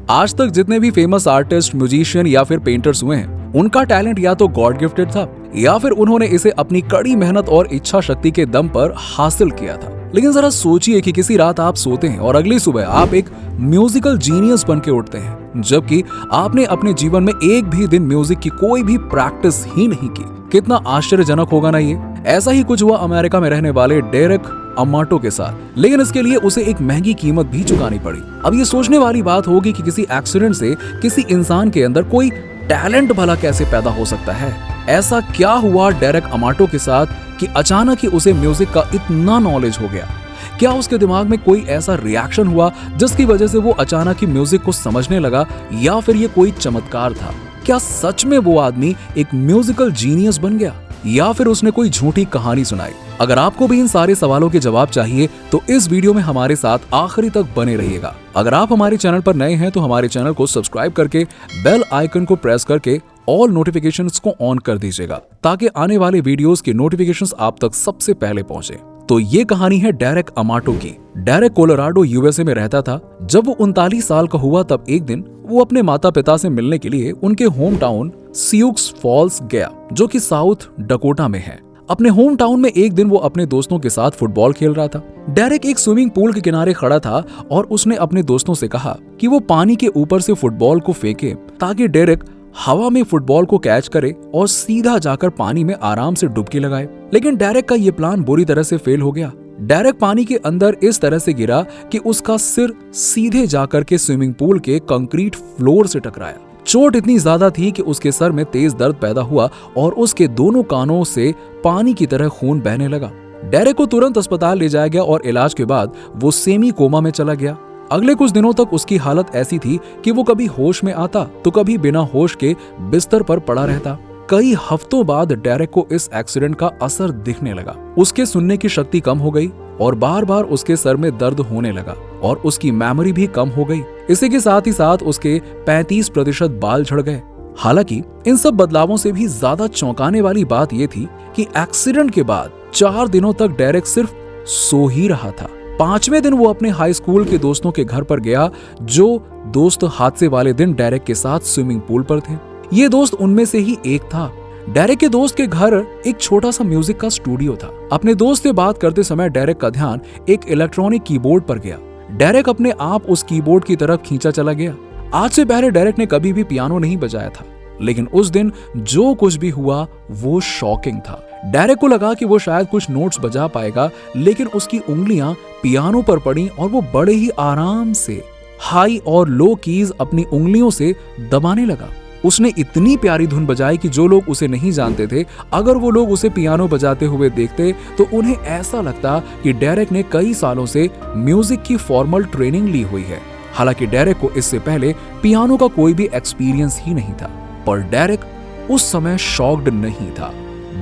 आज तक जितने भी फेमस आर्टिस्ट, म्यूजिशियन या फिर पेंटर्स हुए हैं, उनका टैलेंट या तो गॉड गिफ्टेड था या फिर उन्होंने इसे अपनी कड़ी मेहनत और इच्छा शक्ति के दम पर हासिल किया था। लेकिन जरा सोचिए कि किसी रात आप सोते हैं और अगली सुबह आप एक म्यूजिकल जीनियस बन के उठते हैं, जबकि आपने अपने जीवन में एक भी दिन म्यूजिक की कोई भी प्रैक्टिस ही नहीं की। कितना आश्चर्यजनक होगा ना ये। ऐसा ही कुछ हुआ अमेरिका में रहने वाले डेरेक अमाटो के साथ, लेकिन इसके लिए उसे एक महंगी कीमत भी चुकानी पड़ी। अब ये सोचने वाली बात होगी कि किसी एक्सीडेंट से किसी इंसान के अंदर कोई टैलेंट भला कैसे पैदा हो सकता है। ऐसा क्या हुआ डेरेक अमाटो के साथ कि अचानक ही उसे म्यूजिक का इतना नॉलेज हो गया? क्या उसके दिमाग में कोई ऐसा रिएक्शन हुआ जिसकी वजह से वो अचानक ही म्यूजिक को समझने लगा, या फिर ये कोई चमत्कार था? क्या सच में वो आदमी एक म्यूजिकल जीनियस बन गया, या फिर उसने कोई झूठी कहानी सुनाई? अगर आपको भी इन सारे सवालों के जवाब चाहिए तो इस वीडियो में हमारे साथ आखिरी तक बने रहिएगा। अगर आप हमारे चैनल पर नए हैं तो हमारे चैनल को सब्सक्राइब करके बेल आइकन को प्रेस करके ऑल नोटिफिकेशंस को ऑन कर दीजिएगा, ताकि आने वाले वीडियोस की नोटिफिकेशंस आप तक सबसे पहले पहुंचे। तो ये कहानी है डेरेक अमाटो की। डेरेक कोलोराडो यूएसए में रहता था। जब वो 39 साल का हुआ तब एक दिन वो अपने माता पिता से मिलने के लिए उनके होम टाउन सियुक्स फॉल्स गया, जो कि साउथ डकोटा में है। अपने होम टाउन में एक दिन वो अपने दोस्तों के साथ फुटबॉल खेल रहा था। डेरेक एक स्विमिंग पूल के किनारे खड़ा था और उसने अपने दोस्तों से कहा कि वो पानी के ऊपर से फुटबॉल को फेंके, ताकि डेरेक हवा में फुटबॉल को कैच करे और सीधा जाकर पानी में आराम से डुबकी लगाए। लेकिन डेरेक का ये प्लान बुरी तरह से फेल हो गया। डेरेक पानी के अंदर इस तरह से गिरा कि उसका सिर सीधे जाकर के स्विमिंग पूल के कंक्रीट फ्लोर से टकराया। चोट इतनी ज्यादा थी कि उसके सर में तेज दर्द पैदा हुआ और उसके दोनों कानों से पानी की तरह खून बहने लगा। डेरेक को तुरंत अस्पताल ले जाया गया और इलाज के बाद वो सेमी कोमा में चला गया। अगले कुछ दिनों तक उसकी हालत ऐसी थी कि वो कभी होश में आता तो कभी बिना होश के बिस्तर पर पड़ा रहता। कई हफ्तों बाद डेरेक को इस एक्सीडेंट का असर दिखने लगा। उसके सुनने की शक्ति कम हो गई और बार बार उसके सर में दर्द होने लगा और उसकी मेमोरी भी कम हो गई। इसी के साथ ही साथ उसके 35% बाल झड़ गए। हालांकि इन सब बदलावों से भी ज्यादा चौंकाने वाली बात यह थी कि एक्सीडेंट के बाद 4 दिनों तक डेरेक सिर्फ सो ही रहा था। 5वें दिन वो अपने हाई स्कूल के दोस्तों के घर पर गया, जो दोस्त हादसे वाले दिन डेरेक के साथ स्विमिंग पूल पर थे। ये दोस्त उनमें से ही एक था। डेरेक के दोस्त के घर एक छोटा सा म्यूजिक का स्टूडियो था। अपने दोस्त से बात करते समय डेरेक का ध्यान एक इलेक्ट्रॉनिक कीबोर्ड पर गया। डेरेक अपने आप उस कीबोर्ड की तरफ खींचा चला गया। आज से पहले डेरेक ने कभी भी पियानो नहीं बजाया था, लेकिन उस दिन जो कुछ भी हुआ वो शॉकिंग था। डेरेक को लगा कि वो शायद कुछ नोट्स बजा पाएगा, लेकिन उसकी उंगलियां पियानो पर पड़ी और वो बड़े ही आराम से हाई और लो कीज अपनी उंगलियों से दबाने लगा। उसने इतनी प्यारी धुन बजाई कि जो लोग उसे नहीं जानते थे, अगर वो लोग उसे पियानो बजाते हुए देखते तो उन्हें ऐसा लगता कि डेरेक ने कई सालों से म्यूजिक की फॉर्मल ट्रेनिंग ली हुई है। हालांकि डेरेक को इससे पहले पियानो का कोई भी एक्सपीरियंस ही नहीं था। पर डेरेक उस समय शॉक्ड नहीं था।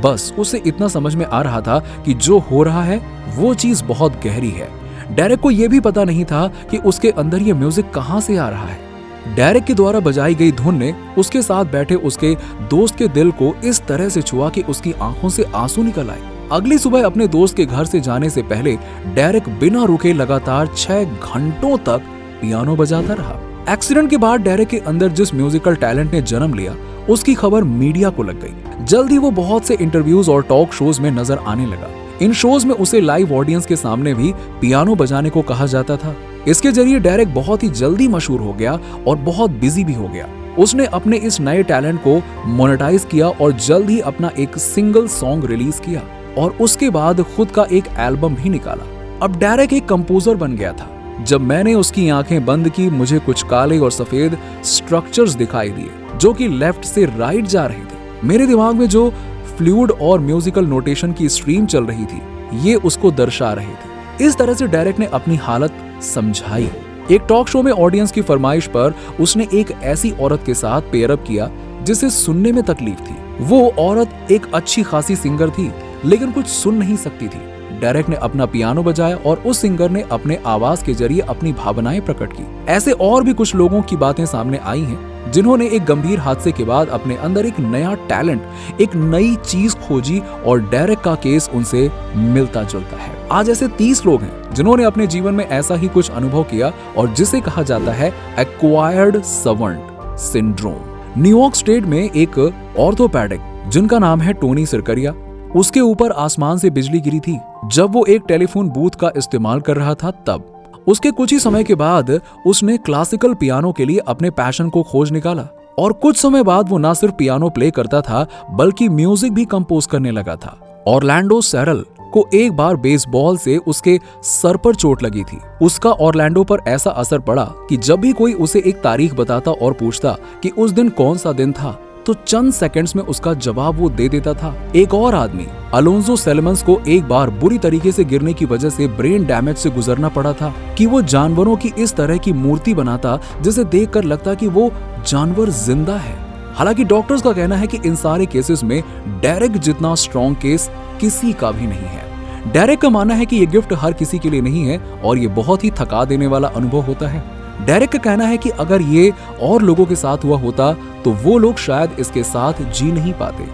बस उसे इतना समझ में आ रहा था कि जो हो रहा है वो चीज बहुत गहरी है। डेरेक को यह भी पता नहीं था कि उसके अंदर ये म्यूजिक कहां से आ रहा है। डेरेक के द्वारा बजाई गई धुन ने उसके साथ बैठे उसके दोस्त के दिल को इस तरह से छुआ कि उसकी आंखों से आंसू निकल आए। अगली सुबह अपने दोस्त के घर से जाने से पहले डेरेक बिना रुके लगातार 6 घंटों तक पियानो बजाता रहा। एक्सीडेंट के बाद डेरेक के अंदर जिस म्यूजिकल टैलेंट ने जन्म लिया, उसकी खबर मीडिया को लग गई। जल्द ही वो बहुत से इंटरव्यूज और टॉक शोज में नजर आने लगा। इन शोज में उसे लाइव ऑडियंस के सामने भी पियानो बजाने को कहा जाता था। इसके जरिए डेरेक बहुत ही जल्दी मशहूर हो गया और बहुत बिजी भी हो गया। उसने अपने इस नए टैलेंट को मोनेटाइज किया और जल्द ही अपना एक सिंगल सॉन्ग रिलीज किया और उसके बाद खुद का एक एल्बम भी निकाला। अब डेरेक एक कंपोजर बन गया था। जब मैंने उसकी आंखें बंद की, मुझे कुछ काले और सफेद स्ट्रक्चर्स दिखाई दिए जो कि लेफ्ट से राइट जा रहे थे। मेरे दिमाग में जो फ्लूइड और म्यूजिकल नोटेशन की स्ट्रीम चल रही थी, ये उसको दर्शा रहे थे। इस तरह से डेरेक ने अपनी हालत समझाई। एक टॉक शो में ऑडियंस की फरमाइश पर उसने एक ऐसी औरत के साथ पेयरअप किया जिसे सुनने में तकलीफ थी। वो औरत एक अच्छी खासी सिंगर थी, लेकिन कुछ सुन नहीं सकती थी। डेरेक ने अपना पियानो बजाया और उस सिंगर ने अपने आवाज के जरिए अपनी भावनाएं प्रकट की। ऐसे और भी कुछ लोगों की बातें सामने आई हैं जिन्होंने एक गंभीर हादसे के बाद अपने अंदर एक नया टैलेंट, एक नई चीज खोजी और डेरेक का केस उनसे मिलता जुलता है। आज ऐसे 30 लोग हैं जिन्होंने अपने जीवन में ऐसा ही कुछ अनुभव किया और जिसे कहा जाता है acquired servant syndrome. New York state में एक ऑर्थोपेडिक जिनका नाम है टोनी सिरकरिया, उसके ऊपर आसमान से बिजली गिरी थी जब वो एक टेलीफोन बूथ का इस्तेमाल कर रहा था। तब उसके कुछ ही समय के बाद उसने क्लासिकल पियानो के लिए अपने पैशन को खोज निकाला और कुछ समय बाद वो न सिर्फ पियानो प्ले करता था बल्कि म्यूजिक भी कंपोज करने लगा था। ऑरलैंडो सेरल को एक बार बेसबॉल से उसके सर पर चोट लगी थी। उसका ऑरलैंडो पर ऐसा असर पड़ा कि जब भी कोई उसे एक तारीख बताता और पूछता कि उस दिन कौन सा दिन था, तो चंद सेकंड्स में उसका जवाब वो दे देता था। एक और आदमी अलोंजो सेलेमंस को एक बार बुरी तरीके से गिरने की वजह से ब्रेन डैमेज से गुजरना पड़ा था कि वो जानवरों की इस तरह की मूर्ति बनाता जिसे देखकर लगता कि वो जानवर जिंदा है। हालांकि डॉक्टर्स का कहना है कि इन सारे केसेस में डेरेक जितना स्ट्रॉन्ग केस किसी का भी नहीं है। डेरेक का मानना है कि ये गिफ्ट हर किसी के लिए नहीं है और ये बहुत ही थका देने वाला अनुभव होता है। डेरेक का कहना है कि अगर ये और लोगों के साथ हुआ होता तो वो लोग शायद इसके साथ जी नहीं पाते।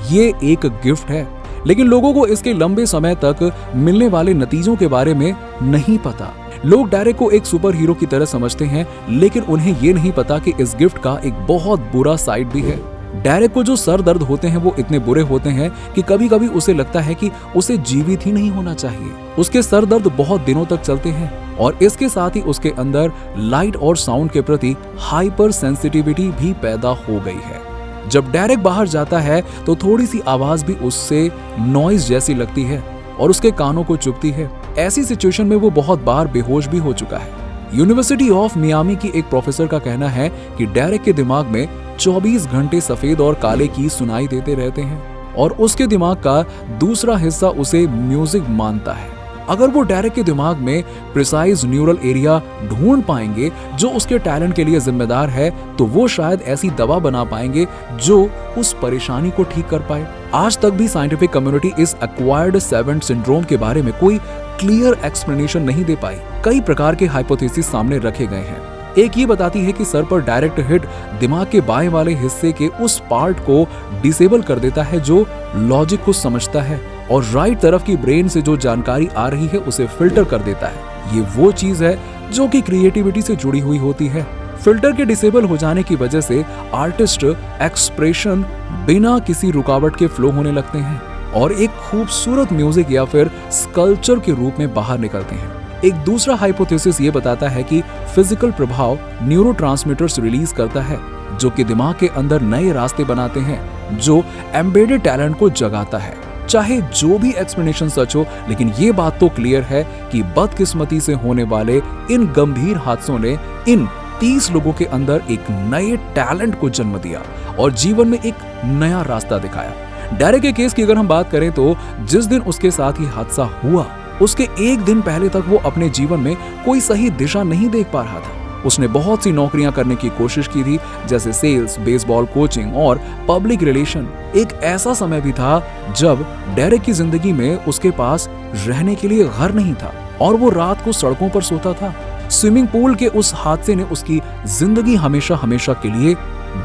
ये एक गिफ्ट है, लेकिन लोगों को इसके लंबे समय तक मिलने वाले नतीजों के बारे में नहीं पता। लोग डेरेक को एक सुपर हीरो की तरह समझते हैं, लेकिन उन्हें ये नहीं पता कि इस गिफ्ट का एक बहुत बुरा साइड भी है। डेरेक को जो सर दर्द होते हैं वो इतने बुरे होते हैं कि कभी कभी उसे लगता है कि उसे जीवित ही नहीं होना चाहिए। उसके सर दर्द बहुत दिनों तक चलते हैं और इसके साथ ही उसके अंदर लाइट और साउंड के प्रति हाइपर सेंसिटिविटी भी पैदा हो गई है। जब डेरेक बाहर जाता है तो थोड़ी सी आवाज भी उससे नॉइज जैसी लगती है और उसके कानों को चुभती है। ऐसी सिचुएशन में वो बहुत बार बेहोश भी हो चुका है। यूनिवर्सिटी ऑफ मियामी की एक प्रोफेसर का कहना है कि डेरेक के दिमाग में 24 घंटे सफेद और काले की सुनाई देते रहते हैं और उसके दिमाग का दूसरा हिस्सा उसे म्यूजिक मानता है। अगर वो डेरेक के दिमाग में प्रिसाइज न्यूरल एरिया ढूंढ पाएंगे जो उसके टैलेंट के लिए जिम्मेदार है, तो वो शायद ऐसी दवा बना पाएंगे जो उस परेशानी को ठीक कर पाए। आज तक भी साइंटिफिक कम्युनिटी इस एक्वायर्ड सर्वेंट सिंड्रोम के बारे में कोई क्लियर एक्सप्लेनेशन नहीं दे पाई। कई प्रकार के हाइपोथेसिस सामने रखे गए हैं। एक ये बताती है कि सर पर डायरेक्ट हिट दिमाग के बाएं वाले हिस्से के उस पार्ट को डिसेबल कर देता है जो लॉजिक को समझता है और राइट तरफ की ब्रेन से जो जानकारी आ रही है उसे फिल्टर कर देता है। ये वो चीज है जो कि क्रिएटिविटी से जुड़ी हुई होती है। फिल्टर के डिसेबल हो जाने की वजह से आर्टिस्ट एक्सप्रेशन बिना किसी रुकावट के फ्लो होने लगते हैं और एक खूबसूरत म्यूजिक या फिर स्कल्पचर के रूप में बाहर निकलते हैं। एक दूसरा हाइपोथेसिस ये बताता है कि फिजिकल प्रभाव न्यूरोट्रांसमीटर्स रिलीज करता है जो कि दिमाग के अंदर नए रास्ते बनाते हैं जो एम्बेडेड टैलेंट को जगाता है। चाहे जो भी एक्सप्लेनेशन सच हो, लेकिन ये बात तो क्लियर है कि बदकिस्मती से होने वाले इन गंभीर हादसों ने इन 30 लोगों के अंदर एक नए टैलेंट को जन्म दिया और जीवन में एक नया रास्ता दिखाया। डेरेक के केस की अगर हम बात करें तो जिस दिन उसके साथ ही हादसा हुआ उसके एक दिन पहले तक वो अपने जीवन में कोई सही दिशा नहीं देख पा रहा था। उसने बहुत सी नौकरियां करने की कोशिश की थी, जैसे सेल्स, बेसबॉल कोचिंग और पब्लिक रिलेशन। एक ऐसा समय भी था जब डेरेक की जिंदगी में उसके पास रहने के लिए घर नहीं था और वो रात को सड़कों पर सोता था। स्विमिंग पूल के उस हादसे ने उसकी जिंदगी हमेशा हमेशा के लिए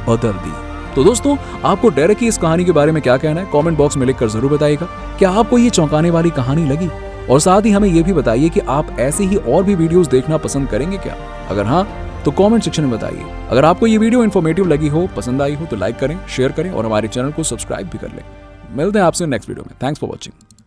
बदल दी। तो दोस्तों, आपको डेरेक की इस कहानी के बारे में क्या कहना है, कमेंट बॉक्स में लिखकर जरूर बताइएगा। क्या आपको ये चौंकाने वाली कहानी लगी? और साथ ही हमें ये भी बताइए कि आप ऐसे ही और भी वीडियोस देखना पसंद करेंगे क्या? अगर हाँ, तो कमेंट सेक्शन में बताइए। अगर आपको ये वीडियो इन्फॉर्मेटिव लगी हो, पसंद आई हो, तो लाइक करें, शेयर करें और हमारे चैनल को सब्सक्राइब भी कर लें। मिलते हैं आपसे नेक्स्ट वीडियो में। Thanks for watching.